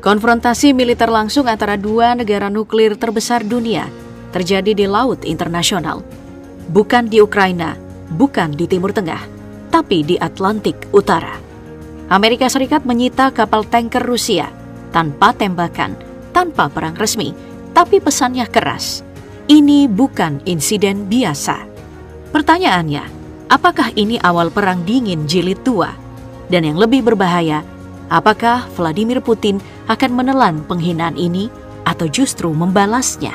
Konfrontasi militer langsung antara dua negara nuklir terbesar dunia terjadi di laut internasional. Bukan di Ukraina, bukan di Timur Tengah, tapi di Atlantik Utara. Amerika Serikat menyita kapal tanker Rusia tanpa tembakan, tanpa perang resmi, tapi pesannya keras. Ini bukan insiden biasa. Pertanyaannya, apakah ini awal perang dingin jilid 2? Dan yang lebih berbahaya, apakah Vladimir Putin akan menelan penghinaan ini atau justru membalasnya?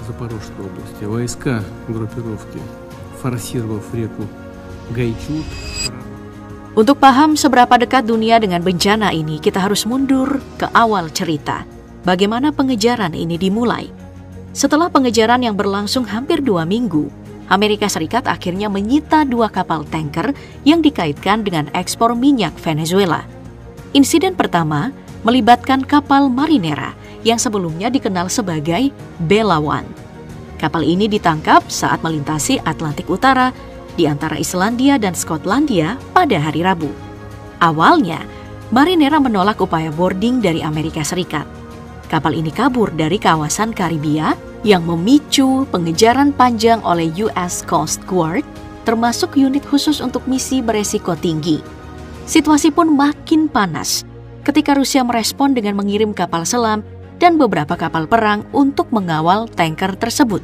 Запорожской области войска группировки, форсировав реку Гайчур. Untuk paham seberapa dekat dunia dengan bencana ini, kita harus mundur ke awal cerita. Bagaimana pengejaran ini dimulai? Setelah pengejaran yang berlangsung hampir 2 minggu, Amerika Serikat akhirnya menyita 2 kapal tanker yang dikaitkan dengan ekspor minyak Venezuela. Insiden pertama melibatkan kapal Marinera yang sebelumnya dikenal sebagai Belawan. Kapal ini ditangkap saat melintasi Atlantik Utara di antara Islandia dan Skotlandia pada hari Rabu. Awalnya, Marinera menolak upaya boarding dari Amerika Serikat. Kapal ini kabur dari kawasan Karibia yang memicu pengejaran panjang oleh US Coast Guard, termasuk unit khusus untuk misi beresiko tinggi. Situasi pun makin panas ketika Rusia merespon dengan mengirim kapal selam dan beberapa kapal perang untuk mengawal tanker tersebut.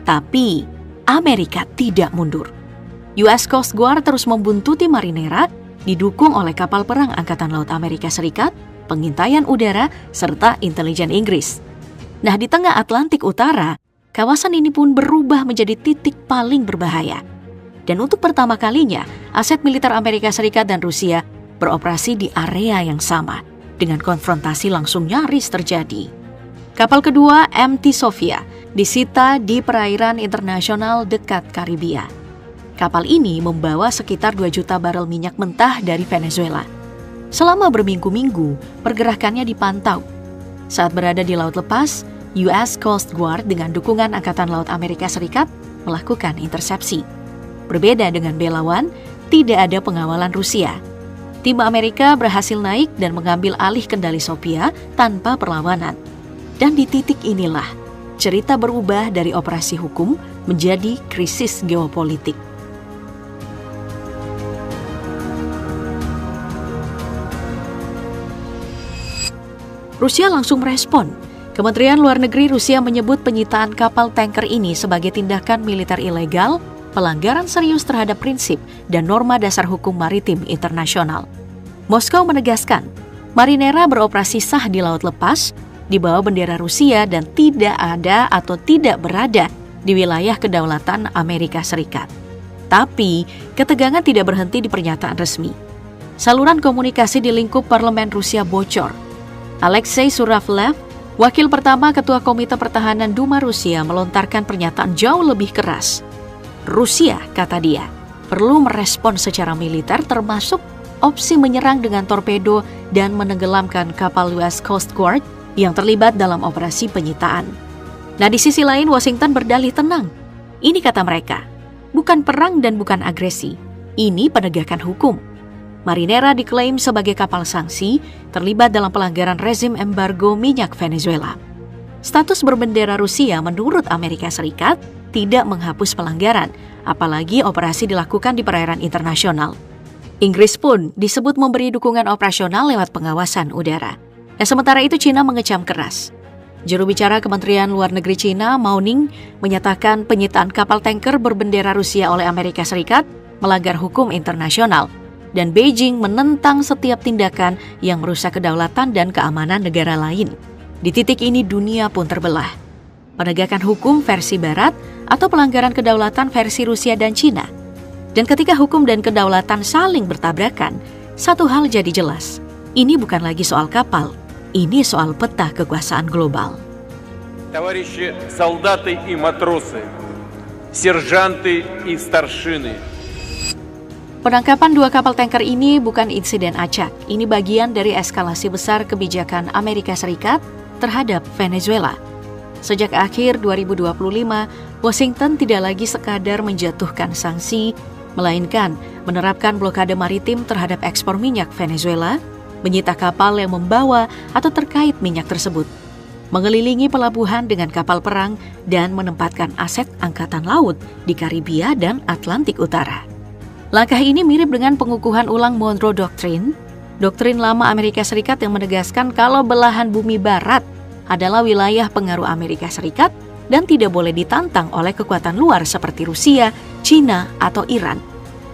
Tapi Amerika tidak mundur. US Coast Guard terus membuntuti Marinera, didukung oleh kapal perang Angkatan Laut Amerika Serikat, pengintaian udara, serta intelijen Inggris. Nah, di tengah Atlantik Utara, kawasan ini pun berubah menjadi titik paling berbahaya. Dan untuk pertama kalinya, aset militer Amerika Serikat dan Rusia beroperasi di area yang sama, dengan konfrontasi langsung nyaris terjadi. Kapal kedua, MT Sofia, disita di perairan internasional dekat Karibia. Kapal ini membawa sekitar 2 juta barel minyak mentah dari Venezuela. Selama berminggu-minggu, pergerakannya dipantau. Saat berada di Laut Lepas, US Coast Guard dengan dukungan Angkatan Laut Amerika Serikat melakukan intersepsi. Berbeda dengan Belawan, tidak ada pengawalan Rusia. Tim Amerika berhasil naik dan mengambil alih kendali Sofia tanpa perlawanan. Dan di titik inilah, cerita berubah dari operasi hukum menjadi krisis geopolitik. Rusia langsung merespon. Kementerian Luar Negeri Rusia menyebut penyitaan kapal tanker ini sebagai tindakan militer ilegal, pelanggaran serius terhadap prinsip dan norma dasar hukum maritim internasional. Moskow menegaskan, Marinera beroperasi sah di Laut Lepas, di bawah bendera Rusia dan tidak ada atau tidak berada di wilayah kedaulatan Amerika Serikat. Tapi, ketegangan tidak berhenti di pernyataan resmi. Saluran komunikasi di lingkup parlemen Rusia bocor. Alexei Suravlev, wakil pertama Ketua Komite Pertahanan Duma Rusia, melontarkan pernyataan jauh lebih keras. Rusia, kata dia, perlu merespon secara militer termasuk opsi menyerang dengan torpedo dan menenggelamkan kapal US Coast Guard yang terlibat dalam operasi penyitaan. Nah, di sisi lain Washington berdalih tenang. Ini kata mereka, bukan perang dan bukan agresi. Ini penegakan hukum. Marinera diklaim sebagai kapal sanksi terlibat dalam pelanggaran rezim embargo minyak Venezuela. Status berbendera Rusia menurut Amerika Serikat tidak menghapus pelanggaran, apalagi operasi dilakukan di perairan internasional. Inggris pun disebut memberi dukungan operasional lewat pengawasan udara. Dan sementara itu Cina mengecam keras. Juru bicara Kementerian Luar Negeri Cina, Mao Ning, menyatakan penyitaan kapal tanker berbendera Rusia oleh Amerika Serikat melanggar hukum internasional, dan Beijing menentang setiap tindakan yang merusak kedaulatan dan keamanan negara lain. Di titik ini dunia pun terbelah. Penegakan hukum versi Barat atau pelanggaran kedaulatan versi Rusia dan Cina. Dan ketika hukum dan kedaulatan saling bertabrakan, satu hal jadi jelas. Ini bukan lagi soal kapal, ini soal peta kekuasaan global. Товарищи солдаты и матросы, сержанты и старшины. Penangkapan 2 kapal tanker ini bukan insiden acak. Ini bagian dari eskalasi besar kebijakan Amerika Serikat terhadap Venezuela. Sejak akhir 2025, Washington tidak lagi sekadar menjatuhkan sanksi, melainkan menerapkan blokade maritim terhadap ekspor minyak Venezuela, menyita kapal yang membawa atau terkait minyak tersebut, mengelilingi pelabuhan dengan kapal perang, dan menempatkan aset angkatan laut di Karibia dan Atlantik Utara. Langkah ini mirip dengan pengukuhan ulang Monroe Doctrine, doktrin lama Amerika Serikat yang menegaskan kalau belahan bumi barat adalah wilayah pengaruh Amerika Serikat dan tidak boleh ditantang oleh kekuatan luar seperti Rusia, China, atau Iran.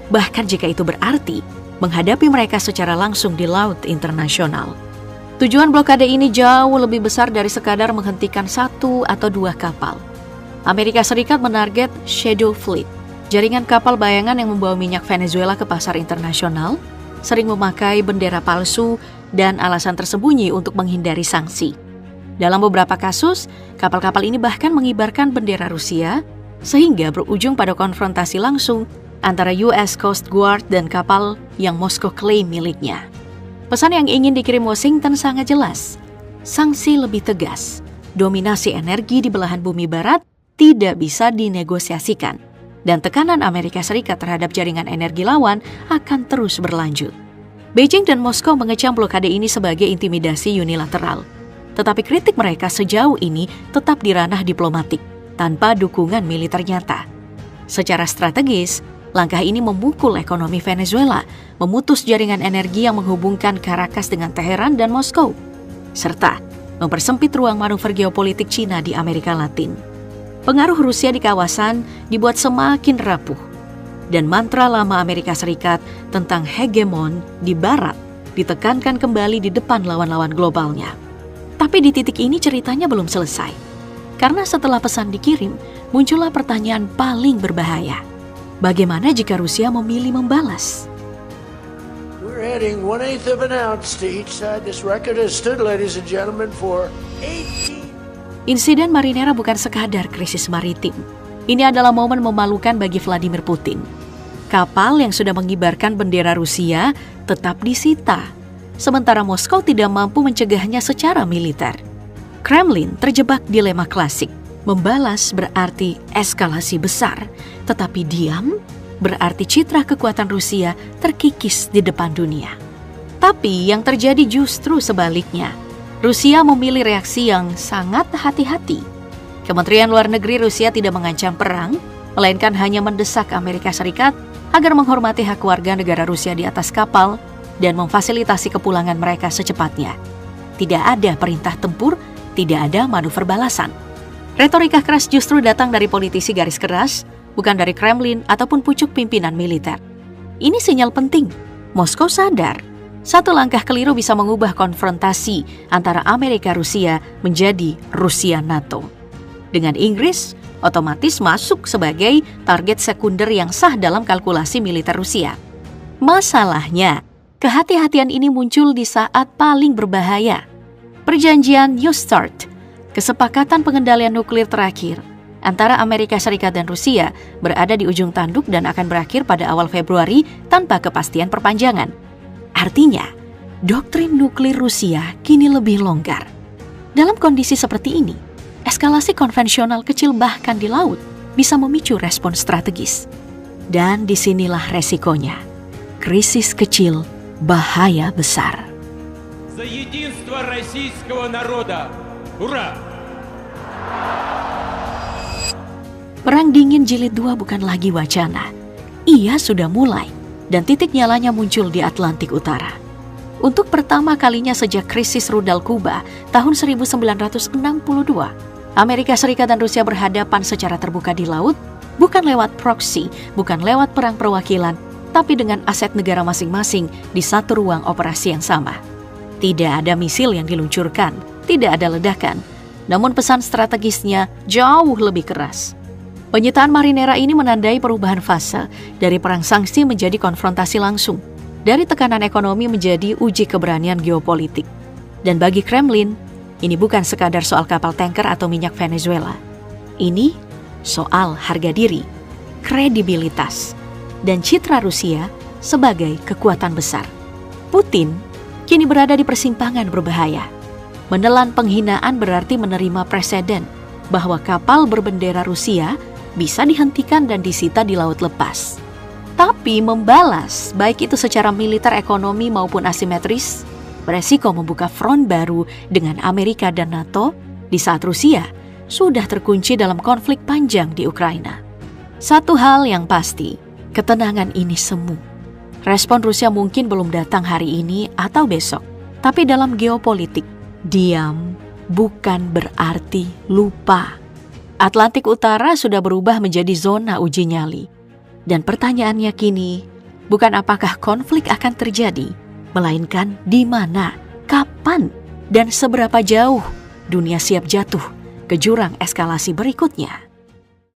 Bahkan jika itu berarti menghadapi mereka secara langsung di laut internasional. Tujuan blokade ini jauh lebih besar dari sekadar menghentikan 1 atau 2 kapal. Amerika Serikat menarget Shadow Fleet, jaringan kapal bayangan yang membawa minyak Venezuela ke pasar internasional, sering memakai bendera palsu dan alasan tersembunyi untuk menghindari sanksi. Dalam beberapa kasus, kapal-kapal ini bahkan mengibarkan bendera Rusia, sehingga berujung pada konfrontasi langsung antara US Coast Guard dan kapal yang Moskow klaim miliknya. Pesan yang ingin dikirim Washington sangat jelas. Sanksi lebih tegas. Dominasi energi di belahan bumi barat tidak bisa dinegosiasikan. Dan tekanan Amerika Serikat terhadap jaringan energi lawan akan terus berlanjut. Beijing dan Moskow mengecam blokade ini sebagai intimidasi unilateral. Tetapi kritik mereka sejauh ini tetap di ranah diplomatik, tanpa dukungan militer nyata. Secara strategis, langkah ini memukul ekonomi Venezuela, memutus jaringan energi yang menghubungkan Caracas dengan Teheran dan Moskow, serta mempersempit ruang manuver geopolitik Cina di Amerika Latin. Pengaruh Rusia di kawasan dibuat semakin rapuh, dan mantra lama Amerika Serikat tentang hegemon di Barat ditekankan kembali di depan lawan-lawan globalnya. Tapi di titik ini ceritanya belum selesai, karena setelah pesan dikirim, muncullah pertanyaan paling berbahaya. Bagaimana jika Rusia memilih membalas? We're adding 1/8 of an ounce to each side. This record has stood, ladies and gentlemen, for 18. Insiden Marinera bukan sekadar krisis maritim. Ini adalah momen memalukan bagi Vladimir Putin. Kapal yang sudah mengibarkan bendera Rusia tetap disita, sementara Moskow tidak mampu mencegahnya secara militer. Kremlin terjebak dilema klasik. Membalas berarti eskalasi besar, tetapi diam berarti citra kekuatan Rusia terkikis di depan dunia. Tapi yang terjadi justru sebaliknya. Rusia memilih reaksi yang sangat hati-hati. Kementerian Luar Negeri Rusia tidak mengancam perang, melainkan hanya mendesak Amerika Serikat agar menghormati hak warga negara Rusia di atas kapal dan memfasilitasi kepulangan mereka secepatnya. Tidak ada perintah tempur, tidak ada manuver balasan. Retorika keras justru datang dari politisi garis keras, bukan dari Kremlin ataupun pucuk pimpinan militer. Ini sinyal penting. Moskow sadar, satu langkah keliru bisa mengubah konfrontasi antara Amerika-Rusia menjadi Rusia-NATO. Dengan Inggris, otomatis masuk sebagai target sekunder yang sah dalam kalkulasi militer Rusia. Masalahnya, kehati-hatian ini muncul di saat paling berbahaya. Perjanjian New START, kesepakatan pengendalian nuklir terakhir antara Amerika Serikat dan Rusia, berada di ujung tanduk dan akan berakhir pada awal Februari tanpa kepastian perpanjangan. Artinya, doktrin nuklir Rusia kini lebih longgar. Dalam kondisi seperti ini, eskalasi konvensional kecil bahkan di laut bisa memicu respon strategis. Dan disinilah resikonya. Krisis kecil, bahaya besar. За единство российского народа! Ура! Perang dingin jilid 2 bukan lagi wacana. Ia sudah mulai, dan titik nyalanya muncul di Atlantik Utara. Untuk pertama kalinya sejak krisis rudal Kuba tahun 1962, Amerika Serikat dan Rusia berhadapan secara terbuka di laut, bukan lewat proksi, bukan lewat perang perwakilan, tapi dengan aset negara masing-masing di satu ruang operasi yang sama. Tidak ada misil yang diluncurkan, tidak ada ledakan, namun pesan strategisnya jauh lebih keras. Penyitaan Marinera ini menandai perubahan fase dari perang sanksi menjadi konfrontasi langsung, dari tekanan ekonomi menjadi uji keberanian geopolitik. Dan bagi Kremlin, ini bukan sekadar soal kapal tanker atau minyak Venezuela. Ini soal harga diri, kredibilitas, dan citra Rusia sebagai kekuatan besar. Putin kini berada di persimpangan berbahaya. Menelan penghinaan berarti menerima preseden bahwa kapal berbendera Rusia bisa dihentikan dan disita di laut lepas. Tapi membalas, baik itu secara militer, ekonomi maupun asimetris, beresiko membuka front baru dengan Amerika dan NATO di saat Rusia sudah terkunci dalam konflik panjang di Ukraina. Satu hal yang pasti, ketenangan ini semu. Respon Rusia mungkin belum datang hari ini atau besok, tapi dalam geopolitik, diam bukan berarti lupa. Atlantik Utara sudah berubah menjadi zona uji nyali. Dan pertanyaannya kini, bukan apakah konflik akan terjadi, melainkan di mana, kapan, dan seberapa jauh dunia siap jatuh ke jurang eskalasi berikutnya.